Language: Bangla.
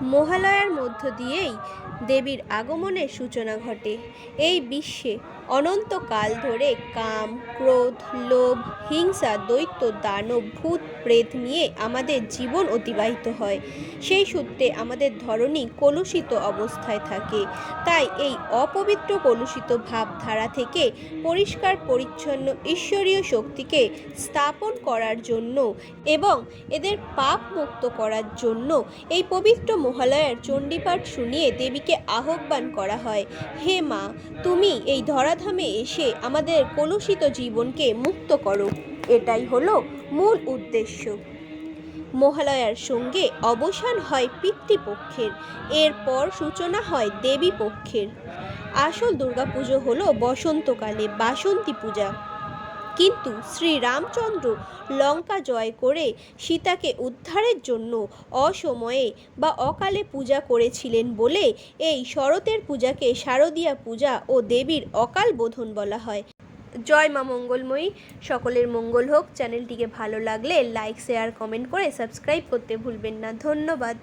মহালয়ার মধ্য দিয়েই দেবীর আগমনের সূচনা ঘটে। এই বিশ্বে অনন্তকাল ধরে কাম, ক্রোধ, লোভ, হিংসা, দৈত্য, দানব, ভূত, প্রেত নিয়ে আমাদের জীবন অতিবাহিত হয়। সেই সূত্রে আমাদের ধরনী কলুষিত অবস্থায় থাকে। তাই এই অপবিত্র কলুষিত ভাবধারা থেকে পরিষ্কার পরিচ্ছন্ন ঈশ্বরীয় শক্তিকে স্থাপন করার জন্য এবং এদের পাপ মুক্ত করার জন্য এই পবিত্র মহালয়ার চণ্ডীপাঠ শুনিয়ে দেবীকে আহ্বান করা হয়। হে মা, তুমি এই ধরাধামে এসে আমাদের কলুষিত জীবনকে মুক্ত করো। এটাই হলো মূল উদ্দেশ্য। মহালয়ার সঙ্গে অবসান হয় পিতৃপক্ষের, এরপর সূচনা হয় দেবী পক্ষের। আসল দুর্গাপুজো হলো বসন্তকালে বাসন্তী পূজা। কিন্তু শ্রীরামচন্দ্র লঙ্কা জয় করে সীতাকে উদ্ধারের জন্য অসময়ে বা অকালে পূজা করেছিলেন বলে এই শরতের পূজাকে শারদীয়া পূজা ও দেবীর অকাল বোধন বলা হয়। জয় মা মঙ্গলময়ী। সকলের মঙ্গল হোক। চ্যানেলটিকে ভালো লাগলে লাইক, শেয়ার, কমেন্ট করে সাবস্ক্রাইব করতে ভুলবেন না। ধন্যবাদ।